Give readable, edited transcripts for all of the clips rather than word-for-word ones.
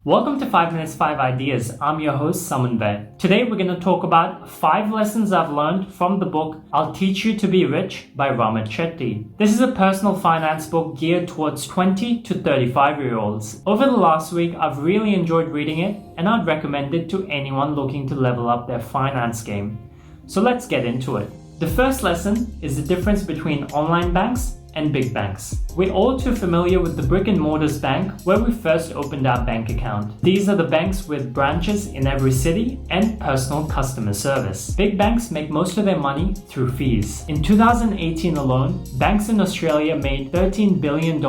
Welcome to 5 Minutes 5 Ideas. I'm your host Samanvay. Today we're going to talk about 5 lessons I've learned from the book I'll Teach You to Be Rich by Ramit Sethi. This is a personal finance book geared towards 20 to 35-year-olds. Over the last week, I've really enjoyed reading it and I'd recommend it to anyone looking to level up their finance game. So let's get into it. The first lesson is the difference between online banks and big banks. We're all too familiar with the brick and mortars bank where we first opened our bank account. These are the banks with branches in every city and personal customer service. Big banks make most of their money through fees. In 2018 alone, banks in Australia made $13 billion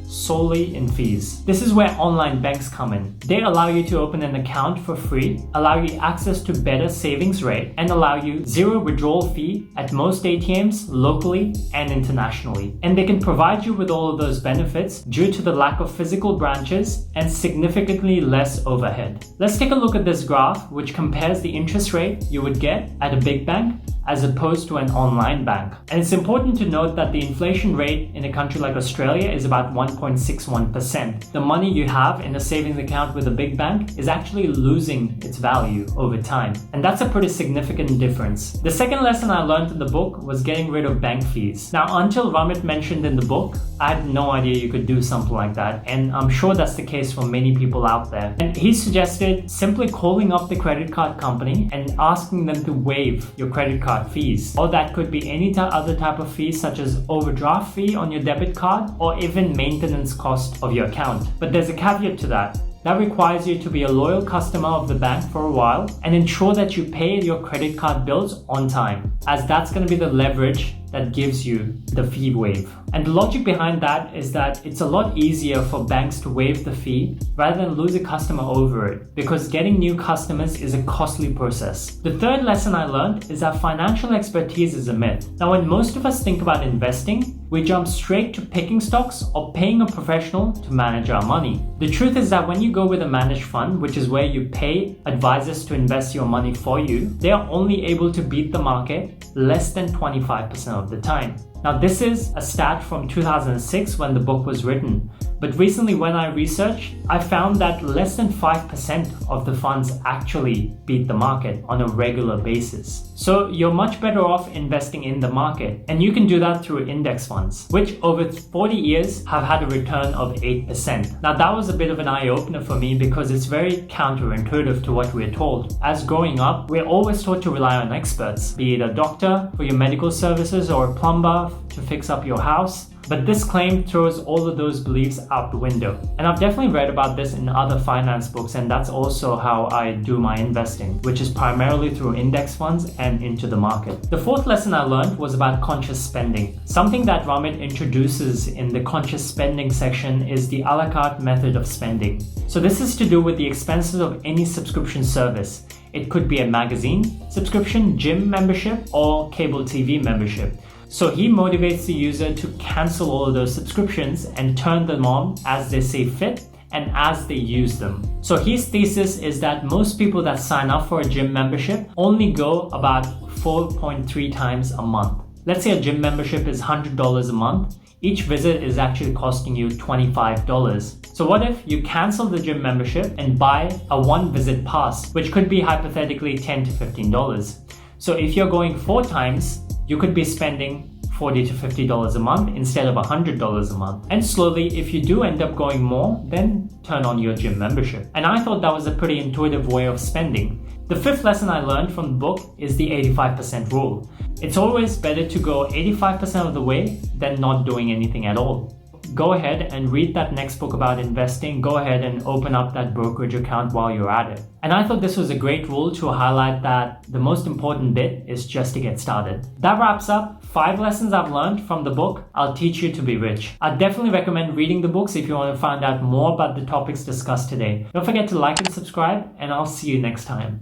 solely in fees. This is where online banks come in. They allow you to open an account for free, allow you access to better savings rate, and allow you zero withdrawal fee at most ATMs locally and internationally. And they can provide you with all of those benefits due to the lack of physical branches and significantly less overhead. Let's take a look at this graph which compares the interest rate you would get at a big bank as opposed to an online bank. And it's important to note that the inflation rate in a country like Australia is about 1.61%. The money you have in a savings account with a big bank is actually losing its value over time. And that's a pretty significant difference. The second lesson I learned in the book was getting rid of bank fees. Now, until Ramit mentioned in the book, I had no idea you could do something like that. And I'm sure that's the case for many people out there. And he suggested simply calling up the credit card company and asking them to waive your credit card fees. Or that could be any other type of fee such as overdraft fee on your debit card or even maintenance cost of your account. But there's a caveat to that. That requires you to be a loyal customer of the bank for a while and ensure that you pay your credit card bills on time, as that's going to be the leverage that gives you the fee waive. And the logic behind that is that it's a lot easier for banks to waive the fee rather than lose a customer over it, because getting new customers is a costly process. The third lesson I learned is that financial expertise is a myth. Now, when most of us think about investing, we jump straight to picking stocks or paying a professional to manage our money. The truth is that when you go with a managed fund, which is where you pay advisors to invest your money for you, they are only able to beat the market less than 25% of the time. Now, this is a stat from 2006 when the book was written. But recently when I researched, I found that less than 5% of the funds actually beat the market on a regular basis. So you're much better off investing in the market. And you can do that through index funds, which over 40 years have had a return of 8%. Now, that was a bit of an eye-opener for me because it's very counterintuitive to what we're told. As growing up, we're always taught to rely on experts, be it a doctor for your medical services or a plumber to fix up your house. But this claim throws all of those beliefs out the window. And I've definitely read about this in other finance books, and that's also how I do my investing, which is primarily through index funds and into the market. The fourth lesson I learned was about conscious spending. Something that Ramit introduces in the conscious spending section is the a la carte method of spending. So this is to do with the expenses of any subscription service. It could be a magazine subscription, gym membership, or cable TV membership. So he motivates the user to cancel all of those subscriptions and turn them on as they see fit and as they use them. So his thesis is that most people that sign up for a gym membership only go about 4.3 times a month. Let's say a gym membership is $100 a month. Each visit is actually costing you $25. So what if you cancel the gym membership and buy a one visit pass, which could be hypothetically $10 to $15. So if you're going 4 times, you could be spending $40 to $50 a month instead of $100 a month. And slowly, if you do end up going more, then turn on your gym membership. And I thought that was a pretty intuitive way of spending. The fifth lesson I learned from the book is the 85% rule. It's always better to go 85% of the way than not doing anything at all. Go ahead and read that next book about investing. Go ahead and open up that brokerage account while you're at it. And I thought this was a great rule to highlight that the most important bit is just to get started. That wraps up 5 lessons I've learned from the book I'll Teach You to Be Rich. I definitely recommend reading the books if you want to find out more about the topics discussed today. Don't forget to like and subscribe, and I'll see you next time.